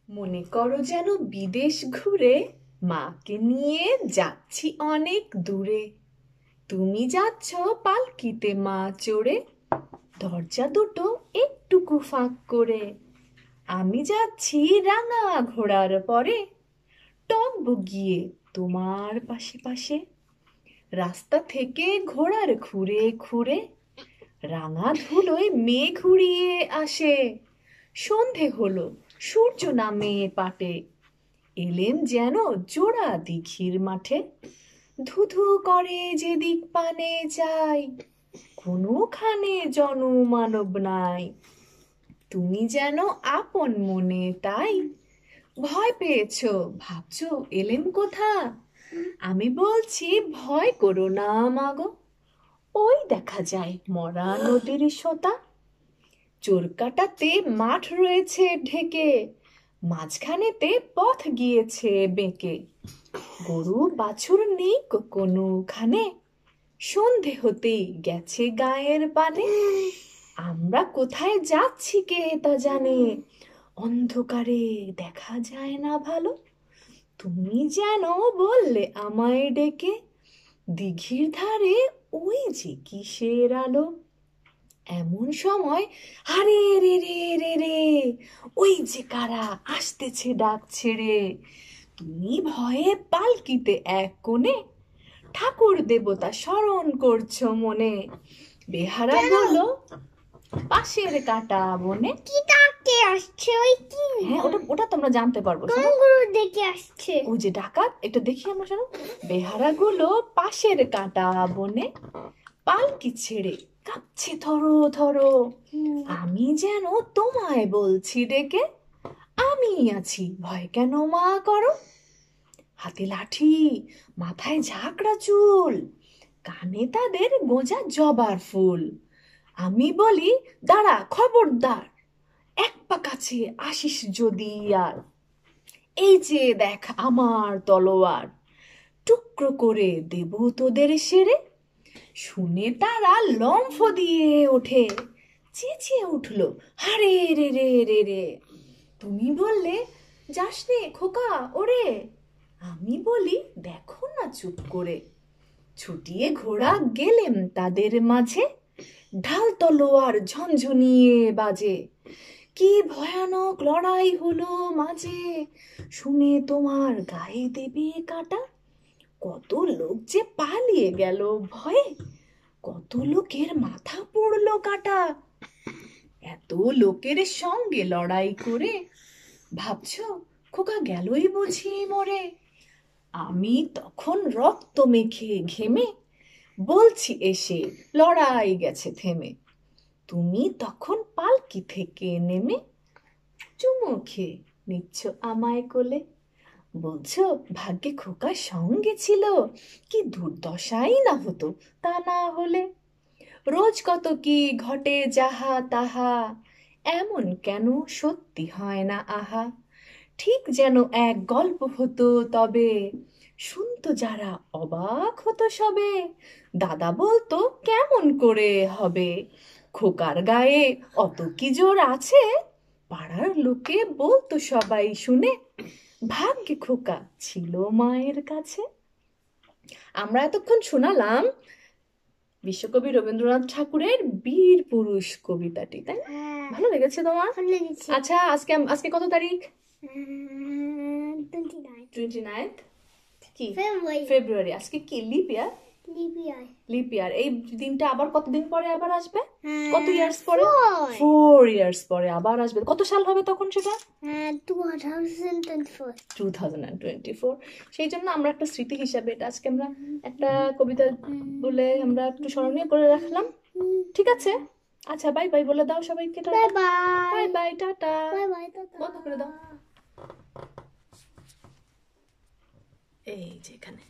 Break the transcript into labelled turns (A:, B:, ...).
A: মনে করো যেন বিদেশ ঘুরে মাকে নিয়ে যাচ্ছি অনেক দূরে। তুমি যাচ্ছ পালকিতে মা চড়ে, দরজা দুটো একটুকু ফাঁক করে। আমি যাচ্ছি রাঙা ঘোড়ার পরে, টব গিয়ে তোমার পাশে পাশে। রাস্তা থেকে ঘোড়ার খুঁড়ে খুঁড়ে রাঙা ধুলোয় মেঘ উড়িয়ে আসে। সন্ধে হলো, সূর্য নামে পাটে, এলেম যেন জোড়া দিঘির মাঠে। ধুধু করে যেদিক পানে যাই, কোনোখানে জনমানব নাই। তুমি যেন আপন মনে তাই, ভয় পেয়েছো, ভাবছো এলেম কোথা। আমি বলছি ভয় করো না মাগো, ওই দেখা যায় মরা নদীর সোতা। চোরকাটাতে মাঠ রয়েছে ঢেকে, মাঝখানেতে পথ গিয়েছে বেঁকে। গরু বাছুর নেই কোনোখানে, সন্ধে হতেই গেছে গায়ের পানে। আমরা কোথায় যাচ্ছি কে তা জানে, অন্ধকারে দেখা যায় না ভালো। তুমি যেন বললে আমায় ডেকে, দিঘির ধারে ওই যে কিসের আলো। এমন সময় আরে রে রে রে রে, ওই যে কারা আসতেছে ডাক ছেড়ে। তুমি ভয়ে পালকিতে এক কোণে, ঠাকুর দেবতা স্মরণ করছো মনে। বেহারা বলো পাশের কাটা বনে।
B: কি ডাকে আসছে ওই কি?
A: হ্যাঁ, ওটা ওটা তোমরা জানতে পারবো।
B: কোনগুলো দেখে আসছে?
A: ওই যে ডাকাত, এটা দেখি আমরা শোনো। বেহারা গুলো পাশের কাটা বনে, পালকি ছেড়ে কাঁপছে থরো থরো। আমি যেন তোমায় বলছি ডেকে, আমি আছি ভয় কেন মা করো। হাতে লাঠি, মাথায় ঝাঁকড়া চুল, কানে তাদের গোঁজা জবার ফুল। আমি বলি দাঁড়া খবরদার, এক পা কাছে আসিস যদি আর। এই যে দেখ আমার তলোয়ার, টুকরো করে দেব তোদের সেরে। শুনে তারা লম্ফ দিয়ে ওঠে, চেঁচিয়ে উঠলো হারে রে রে রে রে। তুমি বললে যাস নে খোকা ওরে, আমি বলি দেখো না চুপ করে। ছুটিয়ে ঘোড়া গেলেম তাদের মাঝে, ঢাল তলোয়ার ঝনঝনিয়ে বাজে। কি ভয়ানক লড়াই হলো মাঝে, শুনে তোমার গায়ে দেবে কাটা। কত লোক যে পালিয়ে গেল ভয়ে, কত লোকের মাথা পড়লো কাটা। এত লোকের সঙ্গে লড়াই করে, ভাবছো খোকা গেলই বুঝি মরে। আমি তখন রক্ত মেখে ঘেমে বলছি এসে লড়াই গেছে থেমে। তুমি তখন পালকি থেকে নেমে চুমো খেয়ে নিচ্ছ আমায় কোলে। বলছো ভাগ্যে খোকার সঙ্গে ছিল, কি দুর্দশাই না হতো তা না হলে। রোজ কত কি ঘটে যাহা তাহা, এমন কেন সত্যি হয় না আহা। ঠিক যেন এক গল্প হতো তবে, শুনতো যারা অবাক হতো সবে। দাদা বলতো কেমন করে হবে, খোকার গায়ে অত কি জোর আছে। পাড়ার লোকে বলতো সবাই শুনে, ভাগ্যে খোকা ছিল মায়ের কাছে। আমরা এতক্ষণ শোনালাম বিশ্বকবি রবীন্দ্রনাথ ঠাকুরের বীর পুরুষ কবিতাটি, তাই না? ভালো লেগেছে তোমার? আচ্ছা, আজকে আজকে কত তারিখ? 29th কি ফেব্রুয়ারি। আজকে কি লিপ ইয়ার? লিপ ইয়ার। এই দিনটা আবার কতদিন পরে আবার আসবে? কত ইয়ার্স পরে? 4 ইয়ার্স পরে আবার আসবে। কত সাল হবে তখন সেটা? 2024। সেই জন্য আমরা একটা স্মৃতি হিসাবে এটা আজকে আমরা একটা কবিতা বলে আমরা একটু স্মরণীয় করে রাখলাম। ঠিক আছে, আচ্ছা বাই বাই বলে দাও সবাইকে। Bye bye, tata. বন্ধ করে দাও। এই যে এখানে